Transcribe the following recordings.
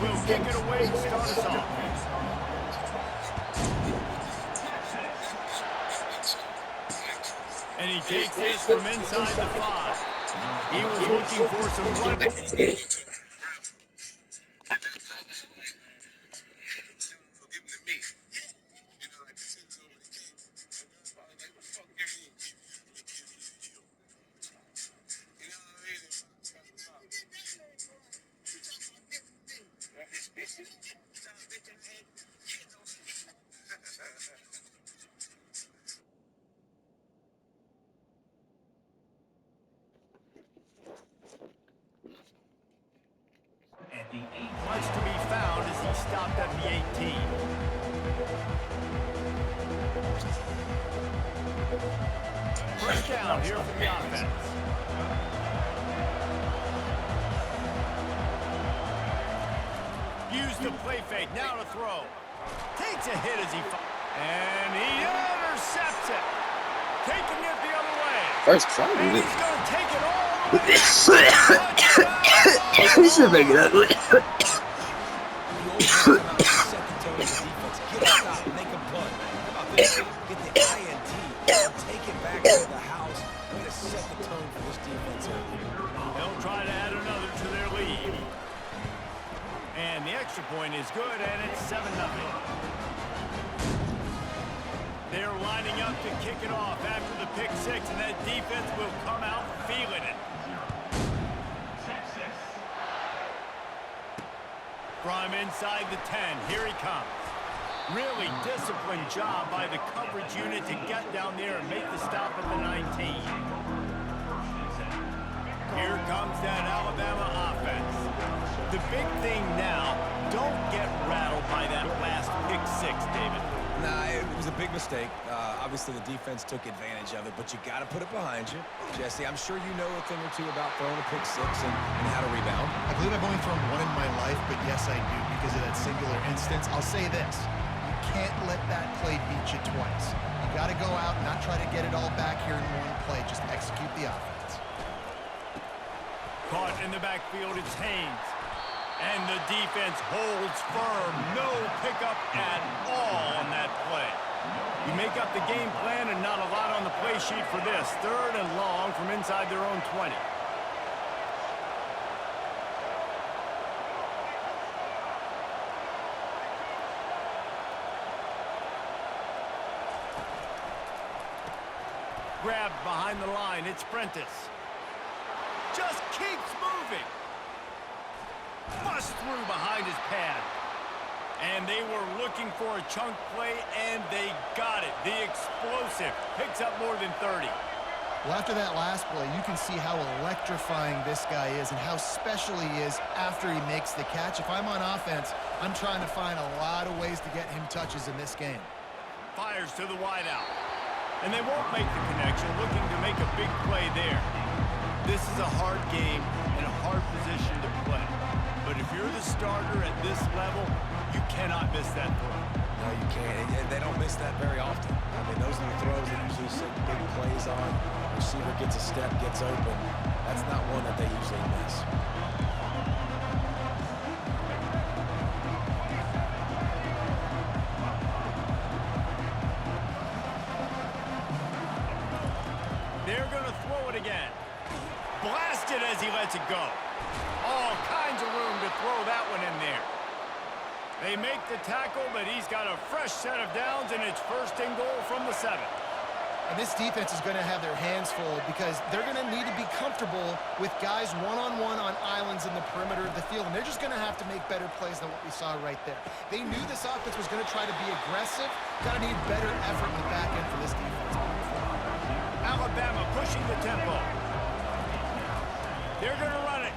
will kick it away to start us off. And he takes this from inside the 5. He was looking for some run. Much to be found as he stopped at the 18. First down here from the offense. Used the play fake, now to throw. Takes a hit as he and he intercepts it. Taking it the other way. First try. And he's going to take it all the way. This is making it ugly. They'll try to add another to their lead. And the extra point is good, and it's 7-0. They're lining up to kick it off after the pick 6, and that defense will come out feeling it. From inside the 10, here he comes. Really disciplined job by the coverage unit to get down there and make the stop at the 19. Here comes that Alabama offense. The big thing now, don't get rattled by that last pick 6, David. Nah, it was a big mistake. Obviously, the defense took advantage of it, but you got to put it behind you. Jesse, I'm sure you know a thing or two about throwing a pick 6 and how to rebound. I believe I've only thrown one in my life, but yes, I do because of that singular instance. I'll say this. You can't let that play beat you twice. You got to go out and not try to get it all back here in one play. Just execute the offense. Caught in the backfield, it's Haynes. And the defense holds firm. No pickup at all on that play. You make up the game plan and not a lot on the play sheet for this. 3rd and long from inside their own 20. Grabbed behind the line. It's Prentice. Just keeps moving. Bust through behind his pad. And they were looking for a chunk play, and they got it. The explosive picks up more than 30. Well, after that last play, you can see how electrifying this guy is and how special he is after he makes the catch. If I'm on offense, I'm trying to find a lot of ways to get him touches in this game. Fires to the wideout. And they won't make the connection, looking to make a big play there. This is a hard game and a hard position to play. But if you're the starter at this level, you cannot miss that throw. No, you can't. And they don't miss that very often. I mean, those are the throws that usually see big plays on. Receiver gets a step, gets open. That's not one that they usually miss. They're going to throw it again. Blasted as he lets it go. All kinds of room to throw that one in there. They make the tackle, but he's got a fresh set of downs, and it's 1st and goal from the 7. And this defense is going to have their hands full because they're going to need to be comfortable with guys one-on-one on islands in the perimeter of the field, and they're just going to have to make better plays than what we saw right there. They knew this offense was going to try to be aggressive. Got to need better effort in the back end for this defense. Alabama pushing the tempo. They're going to run it.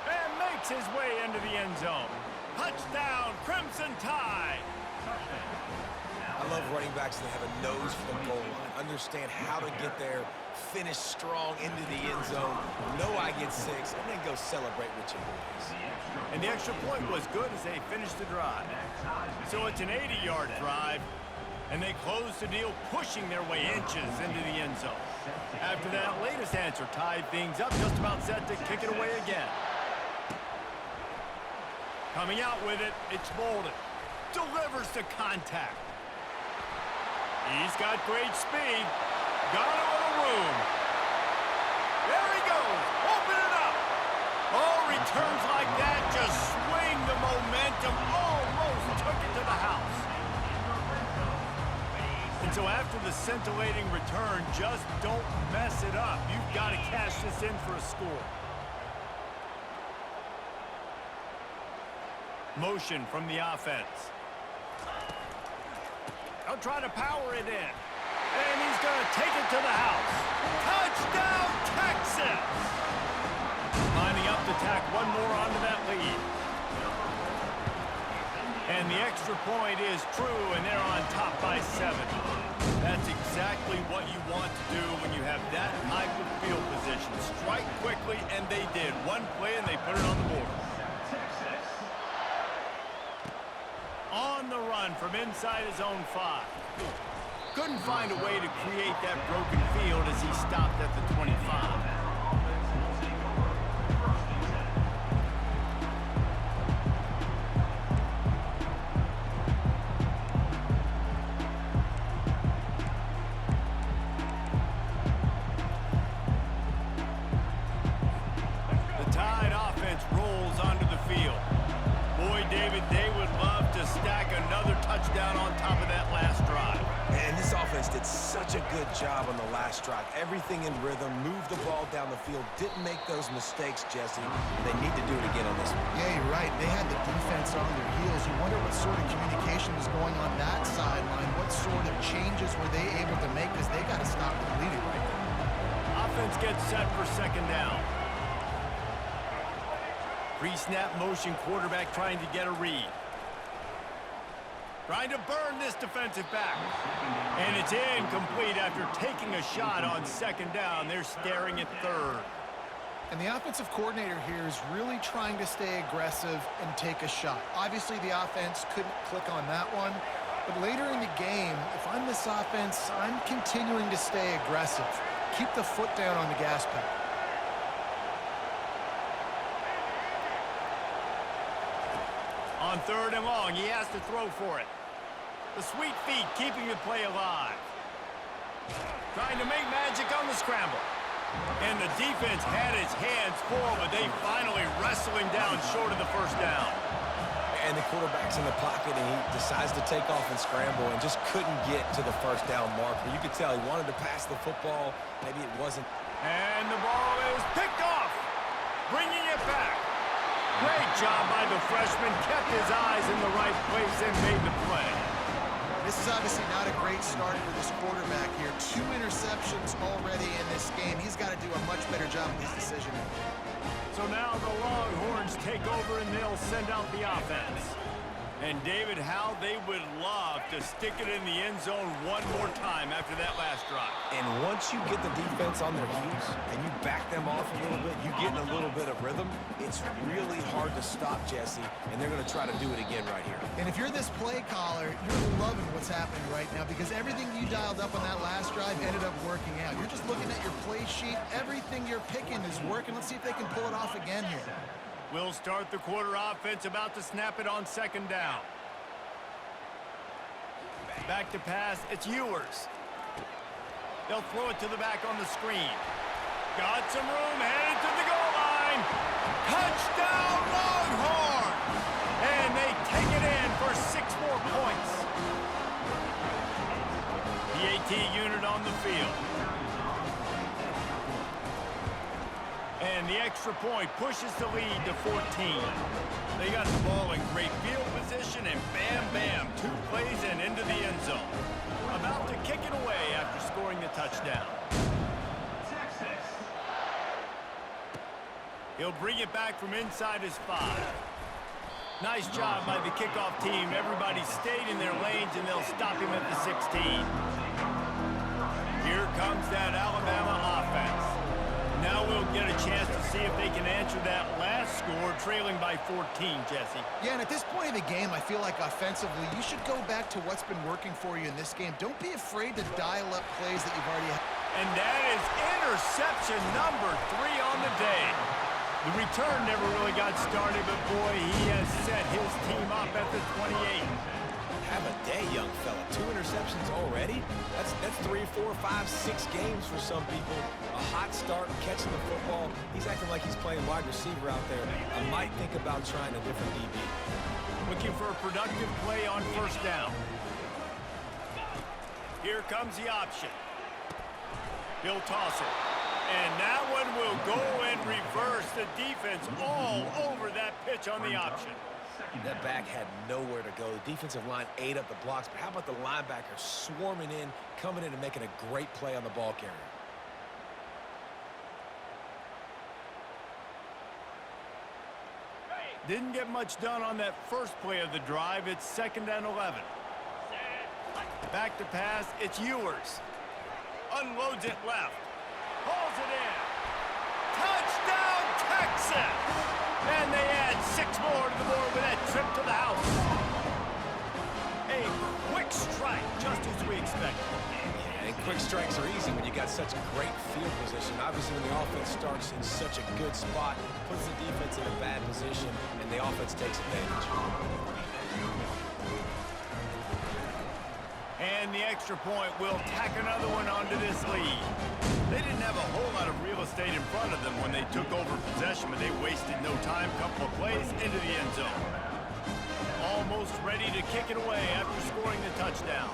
And makes his way into the end zone. Touchdown, Crimson Tide. I love running backs that have a nose for the goal line. Understand how to get there, finish strong into the end zone, know I get 6, and then go celebrate with your boys. And the extra point was good as they finished the drive. So it's an 80-yard drive, and they close the deal, pushing their way inches into the end zone. After that latest answer tied things up, just about set to kick it away again. Coming out with it, it's Bolden. Delivers the contact. He's got great speed. Got a little room. There he goes. Open it up. Oh, returns like that just swing the momentum. Almost took it to the house. And so after the scintillating return, just don't mess it up. You've got to cash this in for a score. Motion from the offense. They'll try to power it in. And he's going to take it to the house. Touchdown, Texas! Lining up to tack one more onto that lead. And the extra point is true, and they're on top by 7. That's exactly what you want to do when you have that type of field position. Strike quickly, and they did. One play, and they put it on the board. On the run from inside his own 5. Couldn't find a way to create that broken field as he stopped at the 25. The Tide offense rolls onto the field. Boy, David, they would love to stack another touchdown on top of that last drive. And this offense did such a good job on the last drive. Everything in rhythm, moved the ball down the field, didn't make those mistakes, Jesse. They need to do it again on this one. Yeah, you're right. They had the defense on their heels. You wonder what sort of communication was going on that sideline. What sort of changes were they able to make, because they got to stop the bleeding right now. Offense gets set for second down. Pre-snap motion, quarterback trying to get a read. Trying to burn this defensive back. And it's incomplete after taking a shot on second down. They're staring at third. And the offensive coordinator here is really trying to stay aggressive and take a shot. Obviously, the offense couldn't click on that one. But later in the game, if I'm this offense, I'm continuing to stay aggressive. Keep the foot down on the gas pedal. On third and long, he has to throw for it. The sweet feet keeping the play alive. Trying to make magic on the scramble. And the defense had its hands full, but they finally wrestle him down short of the first down. And the quarterback's in the pocket, and he decides to take off and scramble and just couldn't get to the first down marker. You could tell he wanted to pass the football. Maybe it wasn't. And the ball is picked off. Bringing it back. Great job by the freshman. Kept his eyes in the right place and made the play. This is obviously not a great start for this quarterback here. 2 interceptions already in this game. He's got to do a much better job with his decision-making. So now the Longhorns take over and they'll send out the offense. And David, how they would love to stick it in the end zone one more time after that last drive. And once you get the defense on their heels and you back them off a little bit, you get in a little bit of rhythm, it's really hard to stop, Jesse, and they're going to try to do it again right here. And if you're this play caller, you're loving what's happening right now, because everything you dialed up on that last drive ended up working out. You're just looking at your play sheet. Everything you're picking is working. Let's see if they can pull it off again here. We'll start the quarter offense, about to snap it on second down. Back to pass, it's Ewers. They'll throw it to the back on the screen. Got some room, headed to the goal line. Touchdown, Longhorns! And they take it in for 6 more points. The AT unit on the field. And the extra point pushes the lead to 14. They got the ball in great field position, and bam, bam, 2 plays and into the end zone. About to kick it away after scoring the touchdown. He'll bring it back from inside his 5. Nice job by the kickoff team. Everybody stayed in their lanes, and they'll stop him at the 16. Here comes that Alabama offense. Now we'll get a chance to see if they can answer that last score, trailing by 14, Jesse. Yeah, and at this point in the game, I feel like offensively, you should go back to what's been working for you in this game. Don't be afraid to dial up plays that you've already had. And that is interception number 3 on the day. The return never really got started, but boy, he has set his team up at the 28. Have a day, young fella. 2 interceptions already? That's 3, 4, 5, 6 games for some people. A hot start, catching the football. He's acting like he's playing wide receiver out there. I might think about trying a different DB. Looking for a productive play on first down. Here comes the option. He'll toss it. And that one will go and reverse the defense all over that pitch on the option. That back had nowhere to go. The defensive line ate up the blocks, but how about the linebacker swarming in, coming in and making a great play on the ball carrier? Didn't get much done on that first play of the drive. It's 2nd and 11. Back to pass. It's Ewers. Unloads it left. Pulls it in. Touchdown, Texas! And they add 6 more to the board with that trip to the house. A quick strike, just as we expected. And quick strikes are easy when you got such great field position. Obviously, when the offense starts in such a good spot, puts the defense in a bad position, and the offense takes advantage. And the extra point will tack another one onto this lead. They didn't have a whole lot of real estate in front of them when they took over possession, but they wasted no time. Couple of plays into the end zone. Almost ready to kick it away after scoring the touchdown.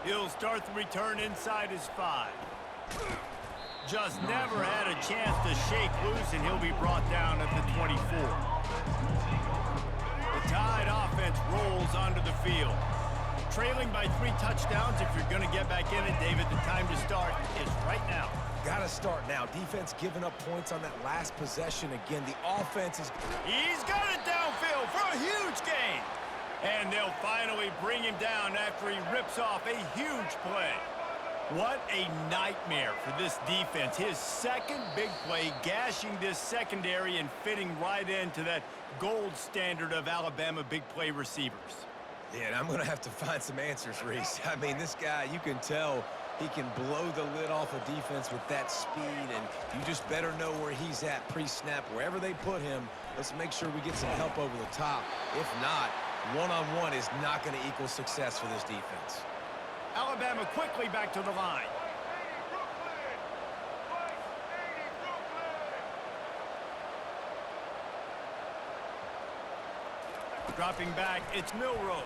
He'll start the return inside his 5. Just never had a chance to shake loose, and he'll be brought down at the 24. The Tide offense rolls onto the field. Trailing by 3 touchdowns. If you're going to get back in it, David, the time to start is right now. Got to start now. Defense giving up points on that last possession. Again, the offense is... He's got it downfield for a huge gain. And they'll finally bring him down after he rips off a huge play. What a nightmare for this defense. His second big play, gashing this secondary and fitting right into that gold standard of Alabama big play receivers. Yeah, and I'm going to have to find some answers, Reese. I mean, this guy, you can tell he can blow the lid off a defense with that speed, and you just better know where he's at pre-snap. Wherever they put him, let's make sure we get some help over the top. If not, one-on-one is not going to equal success for this defense. Alabama quickly back to the line. Dropping back, it's Milroe.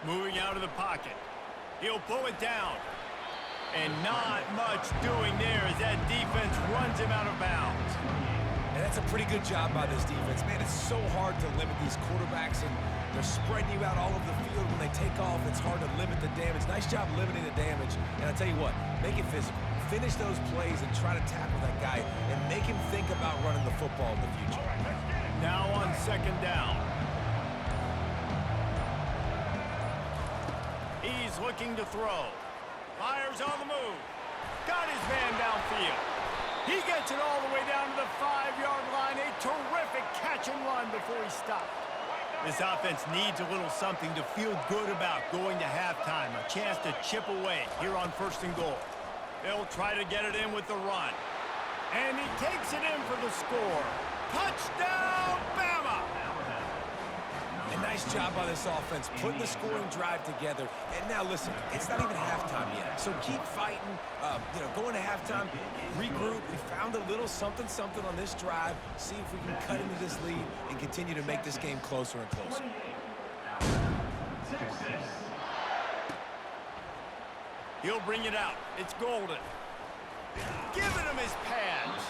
Moving out of the pocket. He'll pull it down. And not much doing there as that defense runs him out of bounds. And that's a pretty good job by this defense. Man, it's so hard to limit these quarterbacks, and they're spreading you out all over the field. When they take off, it's hard to limit the damage. Nice job limiting the damage. And I tell you what, make it physical. Finish those plays and try to tackle that guy and make him think about running the football in the future. Now on 2nd down. He's looking to throw. Fires on the move. Got his man downfield. He gets it all the way down to the 5-yard line. A terrific catch and run before he stopped. This offense needs a little something to feel good about going to halftime. A chance to chip away here on 1st and goal. They'll try to get it in with the run. And he takes it in for the score. Touchdown, Bama! A nice job by this offense, putting the scoring drive together. And now, listen, it's not even halftime yet. So keep fighting, going to halftime, regroup. We found a little something on this drive. See if we can cut into this lead and continue to make this game closer and closer. He'll bring it out. It's Golden. Giving him his pads.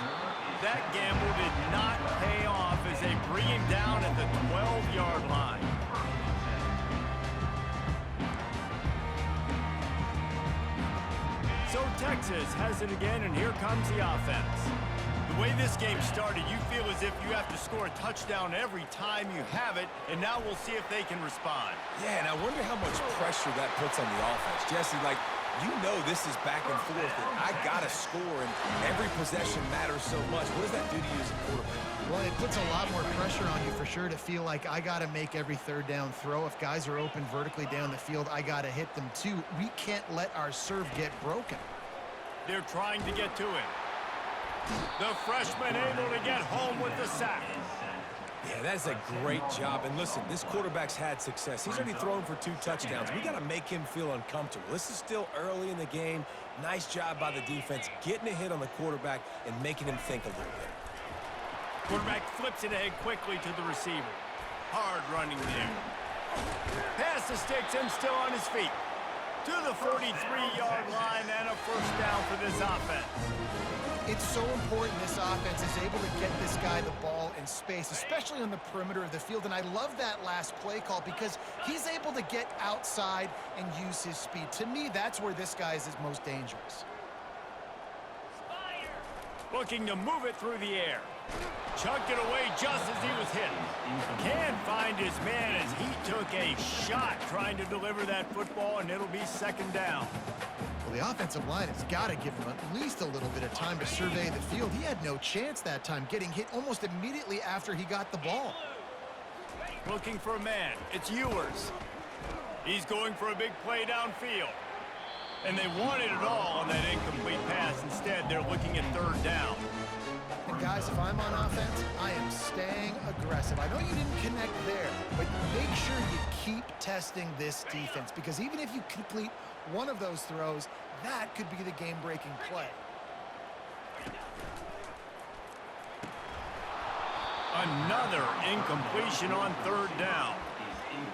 That gamble did not pay off as they bring him down at the 12-yard line. So Texas has it again, and here comes the offense. The way this game started, you feel as if you have to score a touchdown every time you have it, and now we'll see if they can respond. Yeah, and I wonder how much pressure that puts on the offense. Jesse, like, You know this is back and forth, and I got to score, and every possession matters so much. What does that do to you as a quarterback? Well, it puts a lot more pressure on you for sure to feel like I got to make every third down throw. If guys are open vertically down the field, I got to hit them too. We can't let our serve get broken. They're trying to get to him. The freshman able to get home with the sack. Yeah, that's a great job. And listen, this quarterback's had success. He's already thrown for 2 touchdowns. We got to make him feel uncomfortable. This is still early in the game. Nice job by the defense, getting a hit on the quarterback and making him think a little bit. Quarterback flips it ahead quickly to the receiver. Hard running there. Pass the sticks and still on his feet. To the 43-yard line and a first down for this offense. It's so important this offense is able to get this guy the ball in space, especially on the perimeter of the field. And I love that last play call because he's able to get outside and use his speed. To me, that's where this guy is his most dangerous. Looking to move it through the air. Chucked it away just as he was hit. Can't find his man as he took a shot trying to deliver that football, and it'll be second down. Well, the offensive line has got to give him at least a little bit of time to survey the field. He had no chance that time, getting hit almost immediately after he got the ball. Looking for a man. It's Ewers. He's going for a big play downfield. And they wanted it all on that incomplete pass. Instead, they're looking at third down. And guys, if I'm on offense, I am staying aggressive. I know you didn't connect there, but make sure you keep testing this defense, because even if you complete one of those throws, that could be the game-breaking play. Another incompletion on third down.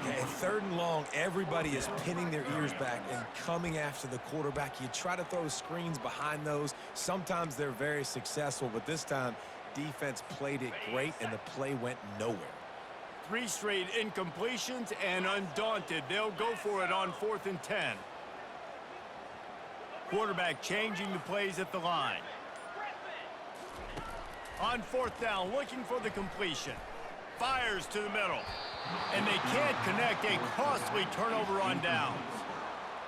Yeah, and third and long, everybody is pinning their ears back and coming after the quarterback. You try to throw screens behind those. Sometimes they're very successful, but this time, defense played it great, and the play went nowhere. 3 straight incompletions, and undaunted, they'll go for it on 4th and 10. Quarterback changing the plays at the line. On 4th down, looking for the completion. Fires to the middle. And they can't connect, a costly turnover on downs.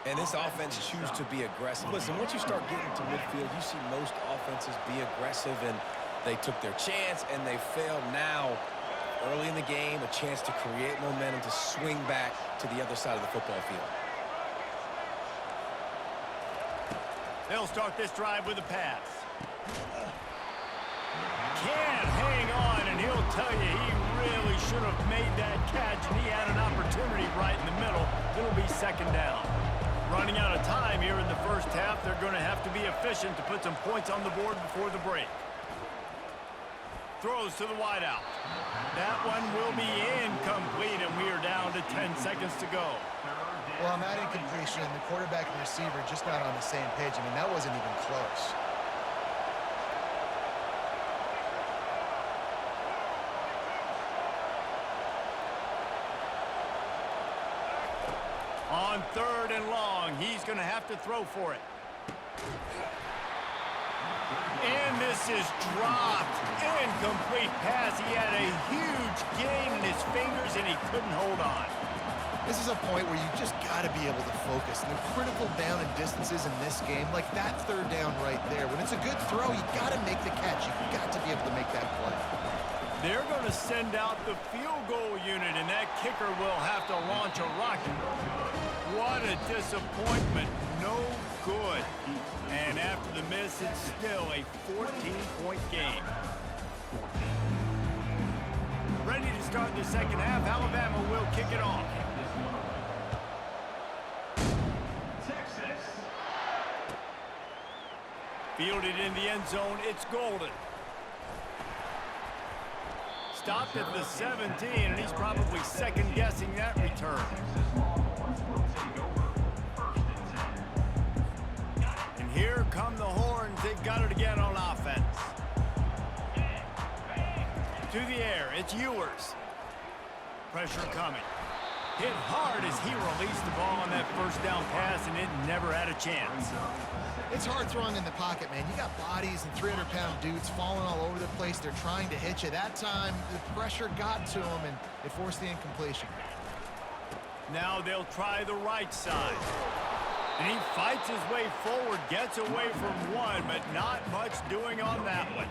And this offense chooses to be aggressive. Listen, once you start getting to midfield, you see most offenses be aggressive, and they took their chance, and they failed now. Early in the game, a chance to create momentum, to swing back to the other side of the football field. They'll start this drive with a pass. Can't hang on, and he'll tell you he really should have made that catch, and he had an opportunity right in the middle. It'll be second down. Running out of time here in the first half, they're going to have to be efficient to put some points on the board before the break. Throws to the wideout. That one will be incomplete, and we are down to 10 seconds to go. Well, on that incompletion, the quarterback and receiver just not on the same page. I mean, that wasn't even close. On 3rd and long, he's going to have to throw for it. And this is dropped. Incomplete pass. He had a huge gain in his fingers, and he couldn't hold on. This is a point where you just got to be able to focus. And the critical down and distances in this game, like that third down right there, when it's a good throw, you got to make the catch. You've got to be able to make that play. They're going to send out the field goal unit, and that kicker will have to launch a rocket. What a disappointment. No good. And after the miss, it's still a 14-point game. Ready to start the second half. Alabama will kick it off. Fielded in the end zone. It's Golden. Stopped at the 17, and he's probably second-guessing that return. And here come the horns. They've got it again on offense. To the air, it's Ewers. Pressure coming. Hit hard as he released the ball on that first down pass, and it never had a chance. It's hard throwing in the pocket, man. You got bodies and 300-pound dudes falling all over the place. They're trying to hit you. That time, the pressure got to him, and it forced the incompletion. Now they'll try the right side. And he fights his way forward, gets away from one, but not much doing on that one.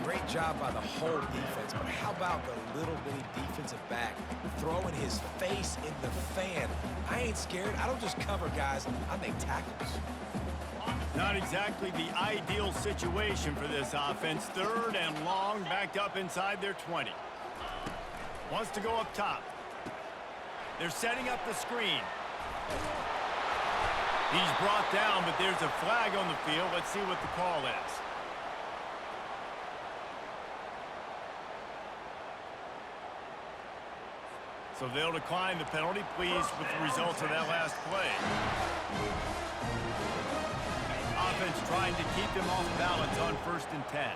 Great job by the whole defense, but how about the little bitty defensive back throwing his face in the fan? I ain't scared. I don't just cover guys. I make tackles. Not exactly the ideal situation for this offense. 3rd and long, backed up inside their 20. Wants to go up top. They're setting up the screen. He's brought down, but there's a flag on the field. Let's see what the call is. So they'll decline the penalty. Pleased with the results of that last play. Offense trying to keep them off balance on 1st and 10.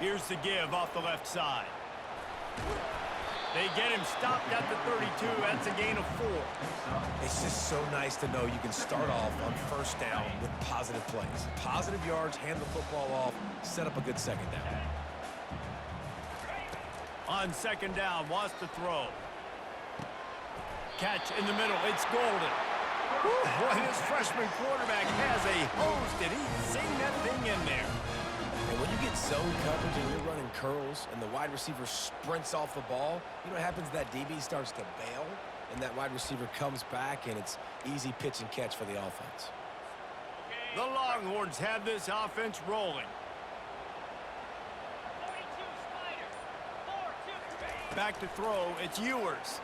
Here's the give off the left side. They get him stopped at the 32. That's a gain of 4. It's just so nice to know you can start off on 1st down with positive plays. Positive yards, hand the football off, set up a good 2nd down. On 2nd down, wants to throw. Catch in the middle. It's Golden. Boy, this freshman quarterback has a hose. Did he sing that thing in there? And when you get zone coverage and you're running curls and the wide receiver sprints off the ball, you know what happens? That DB starts to bail, and that wide receiver comes back, and it's easy pitch and catch for the offense. The Longhorns have this offense rolling. Back to throw. It's Ewers.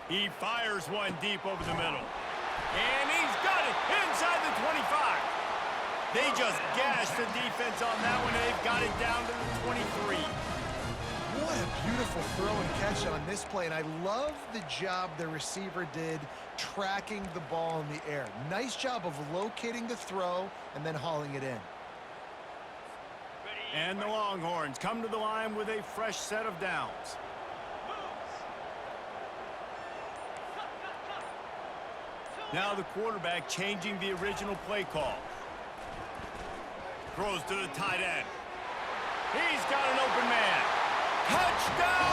He fires one deep over the middle. And he's got it inside the 25. They just gashed the defense on that one, and they've got it down to the 23. What a beautiful throw and catch on this play, and I love the job the receiver did tracking the ball in the air. Nice job of locating the throw and then hauling it in. And the Longhorns come to the line with a fresh set of downs. Now the quarterback changing the original play call. Throws to the tight end. He's got an open man. Touchdown!